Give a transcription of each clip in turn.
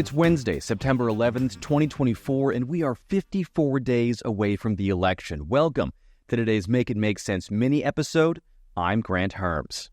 It's Wednesday, September 11th, 2024, and we are 54 days away from the election. Welcome to today's Make It Make Sense mini episode. I'm Grant Harms.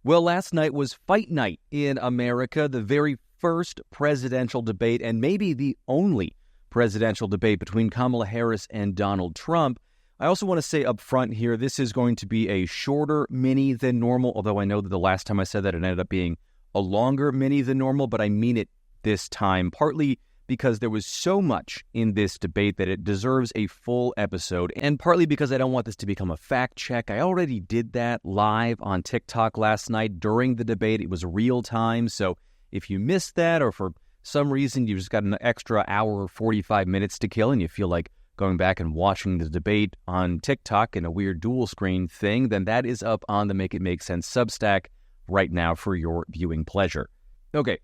Well, last night was fight night in America, the very first presidential debate, and maybe the only presidential debate between Kamala Harris and Donald Trump. I also want to say up front here, this is going to be a shorter mini than normal, although I know that the last time I said that it ended up being a longer mini than normal, but I mean it this time, partly because there was so much in this debate that it deserves a full episode, and partly because I don't want this to become a fact check. I already did that live on TikTok last night during the debate. It was real time, so if you missed that or for some reason you just got an extra hour or 45 minutes to kill and you feel like going back and watching the debate on TikTok in a weird dual screen thing, then that is up on the Make It Make Sense Substack right now for your viewing pleasure. Okay.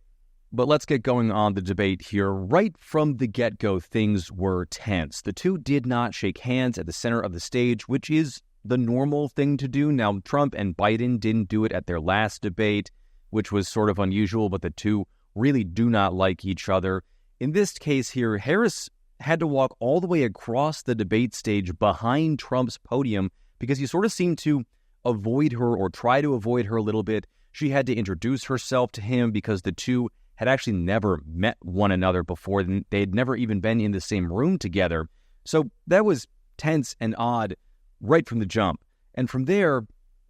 But let's get going on the debate here. Right from the get-go, things were tense. The two did not shake hands at the center of the stage, which is the normal thing to do. Now, Trump and Biden didn't do it at their last debate, which was sort of unusual, but the two really do not like each other. In this case here, Harris had to walk all the way across the debate stage behind Trump's podium because he sort of seemed to avoid her or try to avoid her a little bit. She had to introduce herself to him because the two had actually never met one another before. They had never even been in the same room together. So that was tense and odd right from the jump. And from there,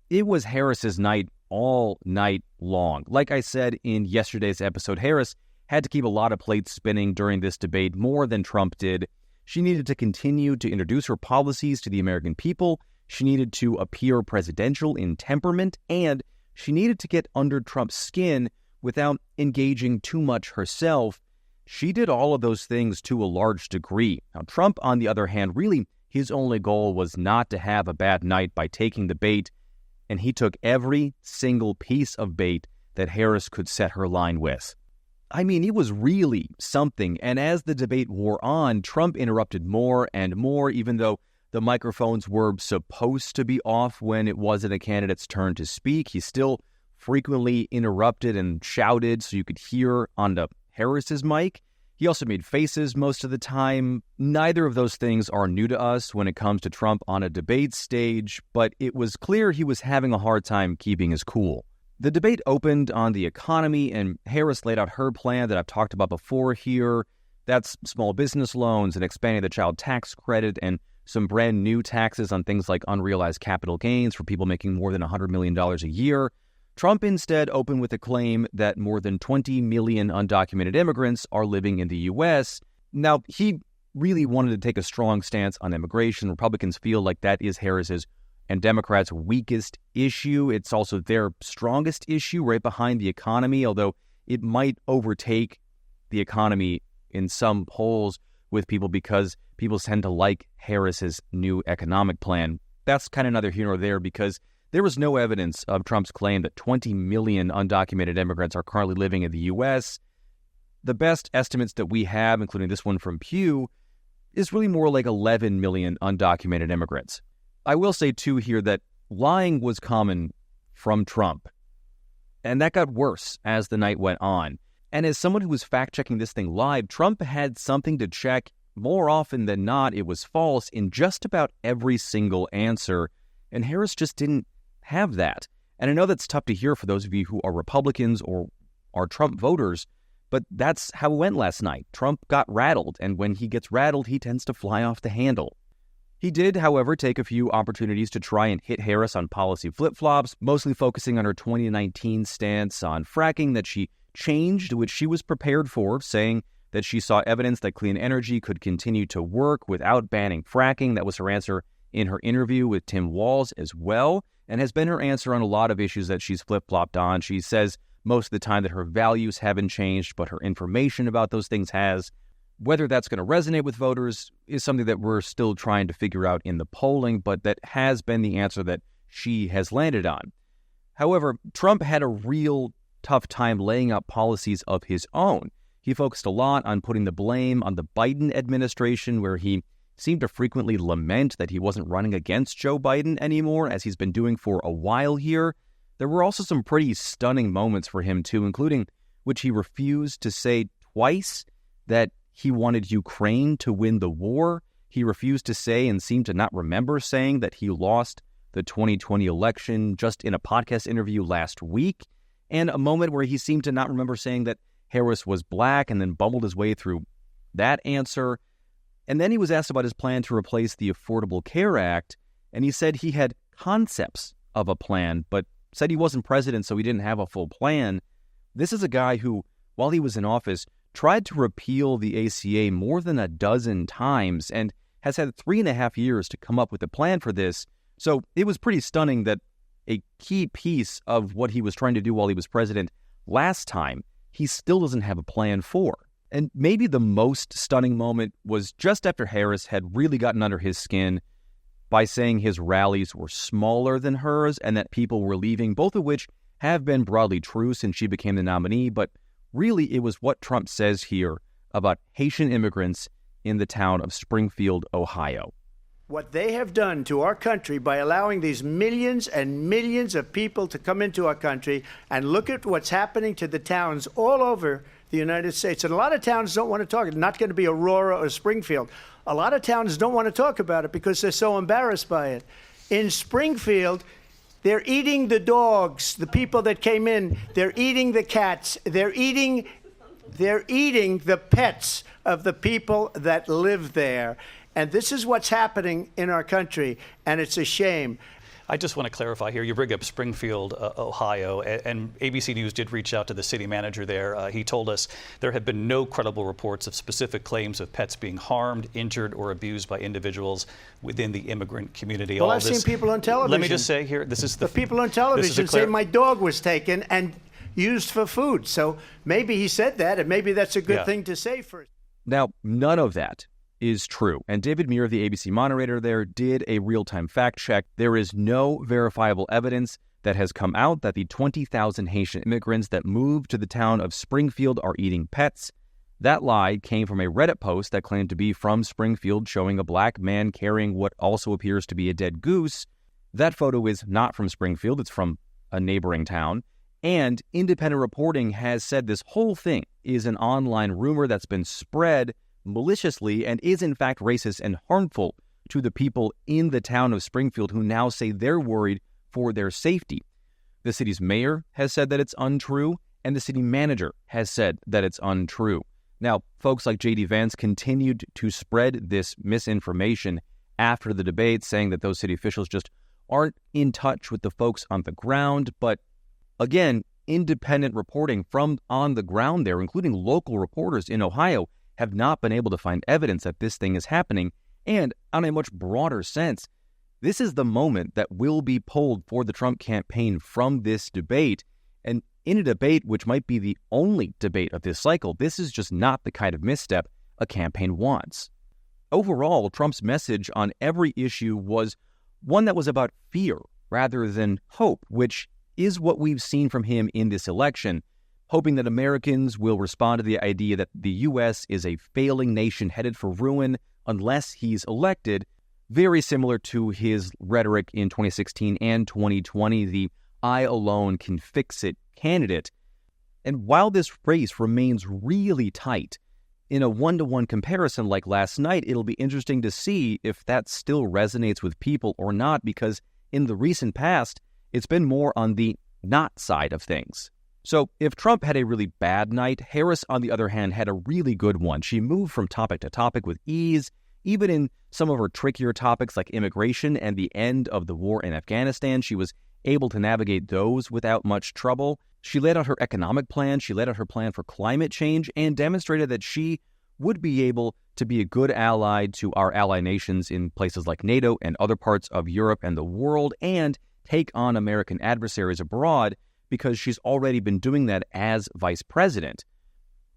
it was Harris's night all night long. Like I said in yesterday's episode, Harris had to keep a lot of plates spinning during this debate, more than Trump did. She needed to continue to introduce her policies to the American people. She needed to appear presidential in temperament, and she needed to get under Trump's skin without engaging too much herself. She did all of those things to a large degree. Now, Trump, on the other hand, really, his only goal was not to have a bad night by taking the bait, and he took every single piece of bait that Harris could set her line with. I mean, it was really something, and as the debate wore on, Trump interrupted more and more, even though the microphones were supposed to be off when it wasn't a candidate's turn to speak. He still frequently interrupted and shouted so you could hear onto Harris's mic. He also made faces most of the time. Neither of those things are new to us when it comes to Trump on a debate stage, but it was clear he was having a hard time keeping his cool. The debate opened on the economy, and Harris laid out her plan that I've talked about before here. That's small business loans and expanding the child tax credit and some brand new taxes on things like unrealized capital gains for people making more than $100 million a year. Trump instead opened with a claim that more than 20 million undocumented immigrants are living in the U.S. Now, he really wanted to take a strong stance on immigration. Republicans feel like that is Harris's and Democrats' weakest issue. It's also their strongest issue, right behind the economy, although it might overtake the economy in some polls with people because people tend to like Harris's new economic plan. That's kind of neither here nor there because there was no evidence of Trump's claim that 20 million undocumented immigrants are currently living in the U.S. The best estimates that we have, including this one from Pew, is really more like 11 million undocumented immigrants. I will say, too, here that lying was common from Trump, and that got worse as the night went on. And as someone who was fact-checking this thing live, Trump had something to check. More often than not, it was false in just about every single answer, and Harris just didn't have that. And I know that's tough to hear for those of you who are Republicans or are Trump voters, but that's how it went last night. Trump got rattled, and when he gets rattled, he tends to fly off the handle. He did, however, take a few opportunities to try and hit Harris on policy flip-flops, mostly focusing on her 2019 stance on fracking that she changed, which she was prepared for, saying that she saw evidence that clean energy could continue to work without banning fracking. That was her answer in her interview with Tim Walz as well, and has been her answer on a lot of issues that she's flip-flopped on. She says most of the time that her values haven't changed, but her information about those things has. Whether that's going to resonate with voters is something that we're still trying to figure out in the polling, but that has been the answer that she has landed on. However, Trump had a real tough time laying out policies of his own. He focused a lot on putting the blame on the Biden administration, where he seemed to frequently lament that he wasn't running against Joe Biden anymore, as he's been doing for a while here. There were also some pretty stunning moments for him, too, including which he refused to say twice that he wanted Ukraine to win the war. He refused to say and seemed to not remember saying that he lost the 2020 election just in a podcast interview last week, and a moment where he seemed to not remember saying that Harris was black and then bumbled his way through that answer. And then he was asked about his plan to replace the Affordable Care Act, and he said he had concepts of a plan, but said he wasn't president, so he didn't have a full plan. This is a guy who, while he was in office, tried to repeal the ACA more than a dozen times and has had 3.5 years to come up with a plan for this. So it was pretty stunning that a key piece of what he was trying to do while he was president last time, he still doesn't have a plan for. And maybe the most stunning moment was just after Harris had really gotten under his skin by saying his rallies were smaller than hers and that people were leaving, both of which have been broadly true since she became the nominee. But really, it was what Trump says here about Haitian immigrants in the town of Springfield, Ohio. What they have done to our country by allowing these millions and millions of people to come into our country, and look at what's happening to the towns all over the United States. And a lot of towns don't want to talk. It's not going to be Aurora or Springfield. A lot of towns don't want to talk about it because they're so embarrassed by it. In Springfield, they're eating the dogs, the people that came in. They're eating the cats. They're eating the pets of the people that live there. And this is what's happening in our country, and it's a shame. I just want to clarify here. You bring up Springfield, Ohio, and ABC News did reach out to the city manager there. He told us there have been no credible reports of specific claims of pets being harmed, injured, or abused by individuals within the immigrant community. Well, I've seen people on television. Let me just say here, this is the people on television say my dog was taken and used for food. So maybe he said that, and maybe that's a good thing to say for. Now, none of that is true. And David Muir, the ABC moderator there, did a real-time fact check. There is no verifiable evidence that has come out that the 20,000 Haitian immigrants that moved to the town of Springfield are eating pets. That lie came from a Reddit post that claimed to be from Springfield, showing a black man carrying what also appears to be a dead goose. That photo is not from Springfield. It's from a neighboring town. And independent reporting has said this whole thing is an online rumor that's been spread maliciously and is in fact racist and harmful to the people in the town of Springfield, who now say they're worried for their safety. The city's mayor has said that it's untrue, and the city manager has said that it's untrue. Now, folks like J.D. Vance continued to spread this misinformation after the debate, saying that those city officials just aren't in touch with the folks on the ground. But again, independent reporting from on the ground there, including local reporters in Ohio, have not been able to find evidence that this thing is happening. And on a much broader sense, this is the moment that will be pulled for the Trump campaign from this debate. And in a debate which might be the only debate of this cycle, this is just not the kind of misstep a campaign wants. Overall, Trump's message on every issue was one that was about fear rather than hope, which is what we've seen from him in this election, hoping that Americans will respond to the idea that the U.S. is a failing nation headed for ruin unless he's elected, very similar to his rhetoric in 2016 and 2020, the I alone can fix it candidate. And while this race remains really tight, in a one-to-one comparison like last night, it'll be interesting to see if that still resonates with people or not, because in the recent past, it's been more on the not side of things. So if Trump had a really bad night, Harris, on the other hand, had a really good one. She moved from topic to topic with ease, even in some of her trickier topics like immigration and the end of the war in Afghanistan. She was able to navigate those without much trouble. She laid out her economic plan, she laid out her plan for climate change, and demonstrated that she would be able to be a good ally to our ally nations in places like NATO and other parts of Europe and the world, and take on American adversaries abroad, because she's already been doing that as vice president.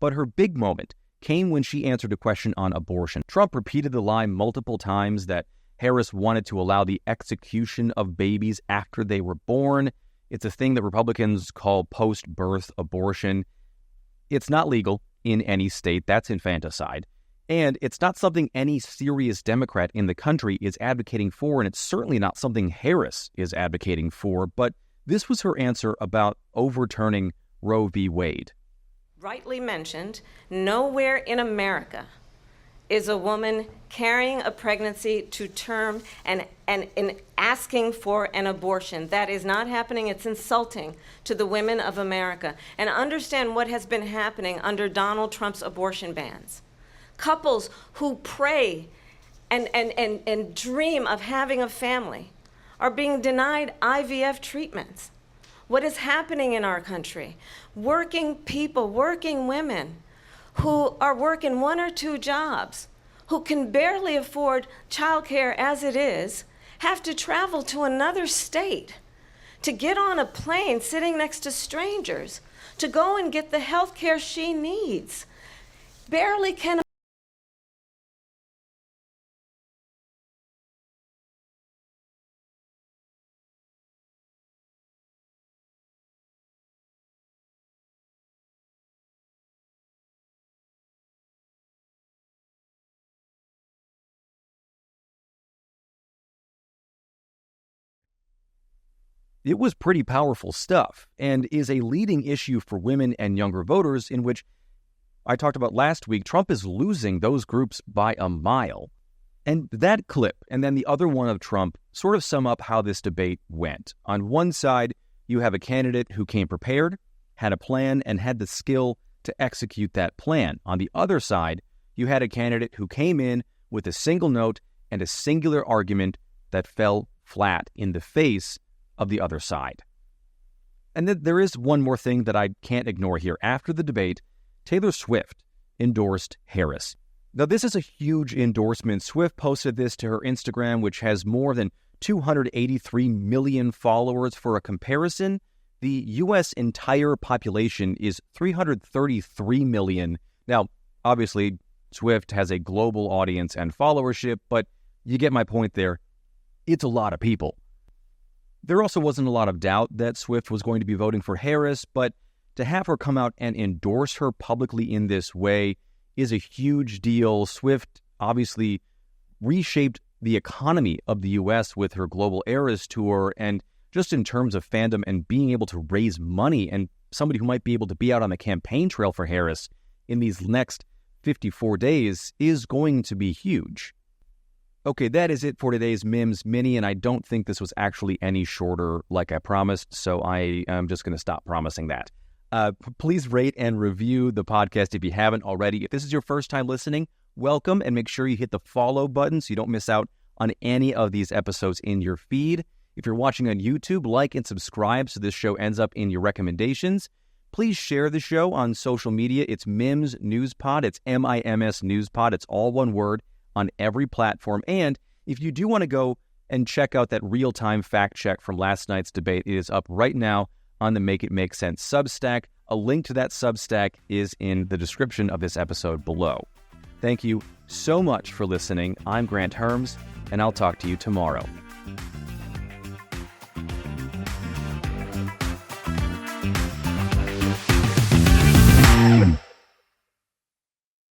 But her big moment came when she answered a question on abortion. Trump repeated the lie multiple times that Harris wanted to allow the execution of babies after they were born. It's a thing that Republicans call post-birth abortion. It's not legal in any state. That's infanticide. And it's not something any serious Democrat in the country is advocating for, and it's certainly not something Harris is advocating for. But this was her answer about overturning Roe v. Wade. rightly mentioned, nowhere in America is a woman carrying a pregnancy to term and asking for an abortion. That is not happening. It's insulting to the women of America. And understand what has been happening under Donald Trump's abortion bans. Couples who pray and dream of having a family are being denied IVF treatments. What is happening in our country? Working people, working women who are working 1 or 2 jobs, who can barely afford childcare as it is, have to travel to another state to get on a plane sitting next to strangers to go and get the health care she needs. Barely can. It was pretty powerful stuff and is a leading issue for women and younger voters, in which I talked about last week. Trump is losing those groups by a mile. And that clip and then the other one of Trump sort of sum up how this debate went. On one side, you have a candidate who came prepared, had a plan, and had the skill to execute that plan. On the other side, you had a candidate who came in with a single note and a singular argument that fell flat in the face of the other side. And then there is one more thing that I can't ignore here. After the debate, Taylor Swift endorsed Harris. Now, this is a huge endorsement. Swift posted this to her Instagram, which has more than 283 million followers. For a comparison, the U.S. entire population is 333 million. Now, obviously, Swift has a global audience and followership, but you get my point there. It's a lot of people. There also wasn't a lot of doubt that Swift was going to be voting for Harris, but to have her come out and endorse her publicly in this way is a huge deal. Swift obviously reshaped the economy of the U.S. with her Global Eras tour, and just in terms of fandom and being able to raise money, and somebody who might be able to be out on the campaign trail for Harris in these next 54 days is going to be huge. Okay, that is it for today's Mims Mini, and I don't think this was actually any shorter like I promised, so I am just going to stop promising that. Please rate and review the podcast if you haven't already. If this is your first time listening, welcome, and make sure you hit the follow button so you don't miss out on any of these episodes in your feed. If you're watching on YouTube, like and subscribe so this show ends up in your recommendations. Please share the show on social media. It's Mims News Pod. It's MIMS News Pod. It's all one word on every platform. And if you do want to go and check out that real-time fact check from last night's debate, it is up right now on the Make It Make Sense Substack. A link to that Substack is in the description of this episode below. Thank you so much for listening. I'm Grant Herms, and I'll talk to you tomorrow.